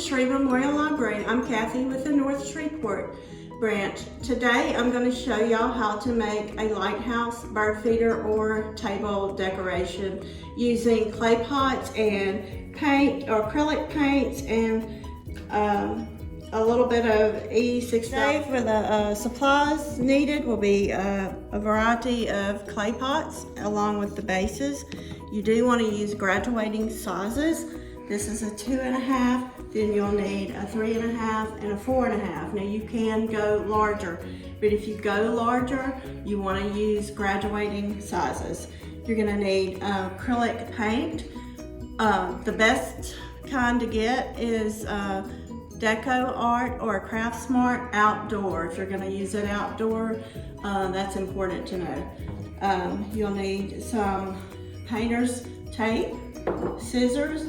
Shreveport Memorial Library. I'm Kathy with the North Shreveport Branch. Today I'm going to show y'all how to make a lighthouse, bird feeder, or table decoration using clay pots and paint or acrylic paints and a little bit of E6000. For the supplies needed will be a variety of clay pots along with the bases. You do want to use graduating sizes. This is a 2.5, then you'll need a 3.5 and a 4.5. Now you can go larger, but if you go larger, you want to use graduating sizes. You're going to need acrylic paint. The best kind to get is Deco Art or Craft Smart Outdoor. If you're going to use it outdoor, that's important to know. You'll need some painter's tape, scissors,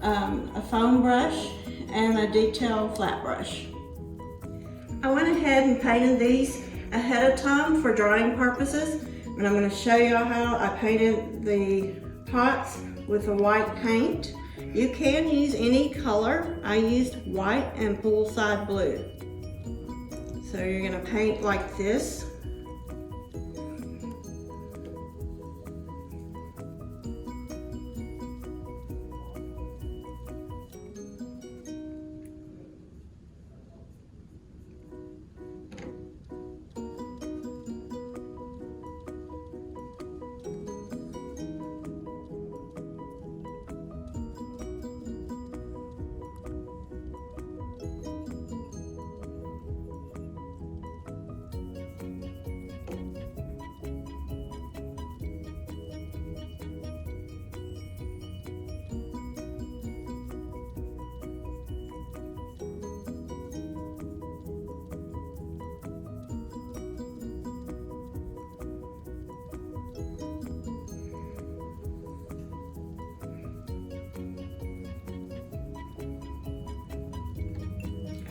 a foam brush, and a detail flat brush. I went ahead and painted these ahead of time for drawing purposes, and I'm going to show you how I painted the pots with a white paint. You can use any color. I used white and poolside blue. So you're going to paint like this.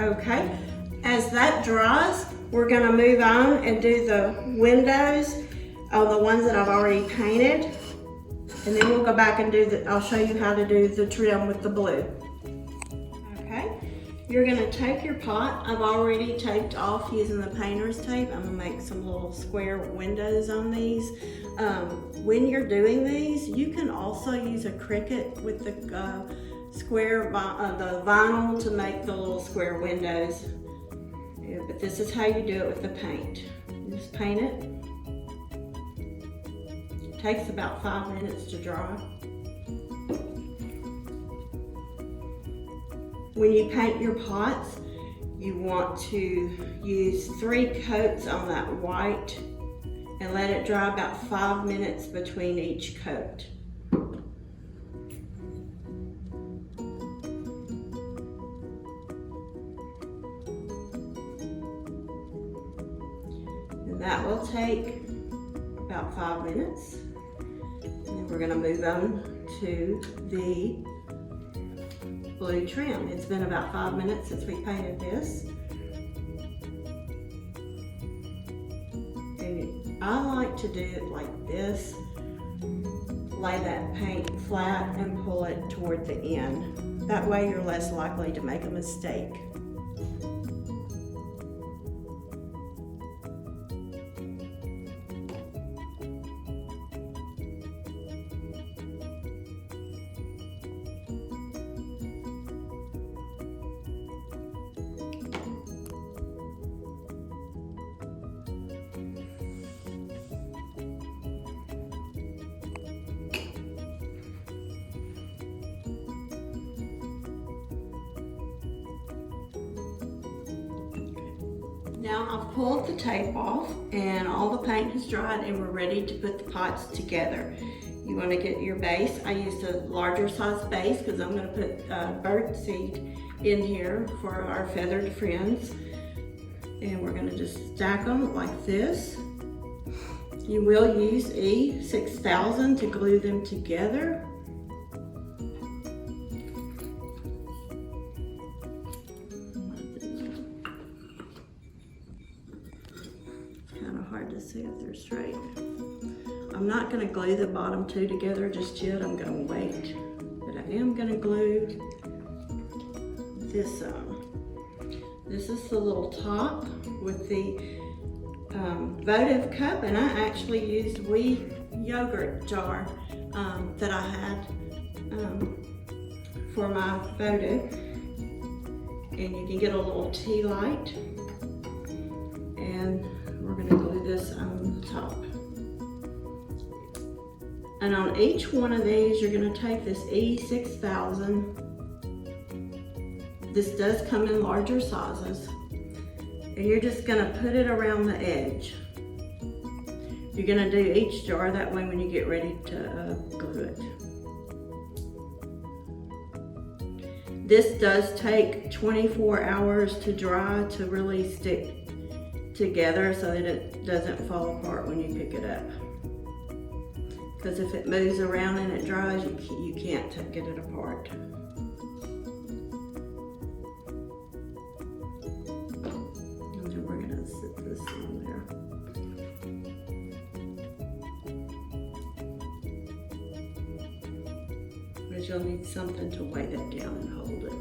Okay, as that dries, we're going to move on and do the windows on the ones that I've already painted. And then we'll go back and I'll show you how to do the trim with the blue. Okay, you're going to take your pot. I've already taped off using the painter's tape. I'm going to make some little square windows on these. When you're doing these, you can also use a Cricut with the the vinyl to make the little square windows. Yeah, but this is how you do it with the paint. You just paint it. It takes about 5 minutes to dry. When you paint your pots, you want to use 3 coats on that white and let it dry about 5 minutes between each coat. That will take about 5 minutes. And then we're going to move on to the blue trim. It's been about 5 minutes since we painted this. And I like to do it like this. Lay that paint flat and pull it toward the end. That way you're less likely to make a mistake. Now I've pulled the tape off and all the paint has dried and we're ready to put the pots together. You want to get your base. I used a larger size base because I'm going to put bird seed in here for our feathered friends. And we're going to just stack them like this. You will use E6000 to glue them together. Hard to see if they're straight. I'm not going to glue the bottom two together just yet. I'm going to wait. But I am going to glue this this is the little top with the votive cup, and I actually used wee yogurt jar that I had for my votive. And you can get a little tea light, and we're going to glue this on the top. And on each one of these, you're going to take this E6000. This does come in larger sizes, and you're just going to put it around the edge. You're going to do each jar, that way when you get ready to glue it. This does take 24 hours to dry to really stick together so that it doesn't fall apart when you pick it up. Because if it moves around and it dries, you can't get it apart. And then we're going to sit this on there. But you'll need something to weigh that down and hold it.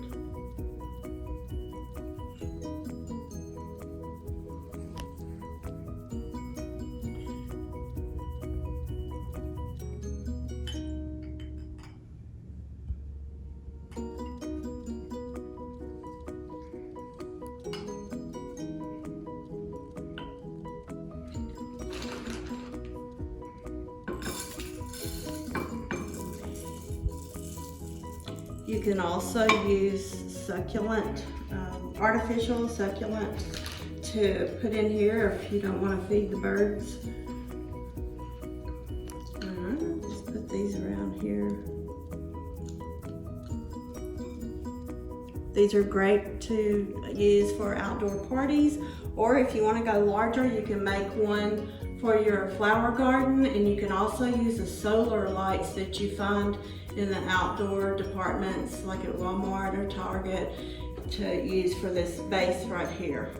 You can also use succulent, artificial succulent to put in here if you don't want to feed the birds. Just put these around here. These are great to use for outdoor parties, or if you want to go larger, you can make one for your flower garden, and you can also use the solar lights that you find in the outdoor departments like at Walmart or Target to use for this base right here.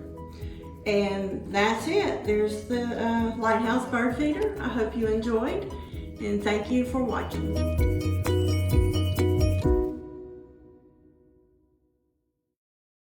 And that's it. There's the Lighthouse bird feeder. I hope you enjoyed, and thank you for watching.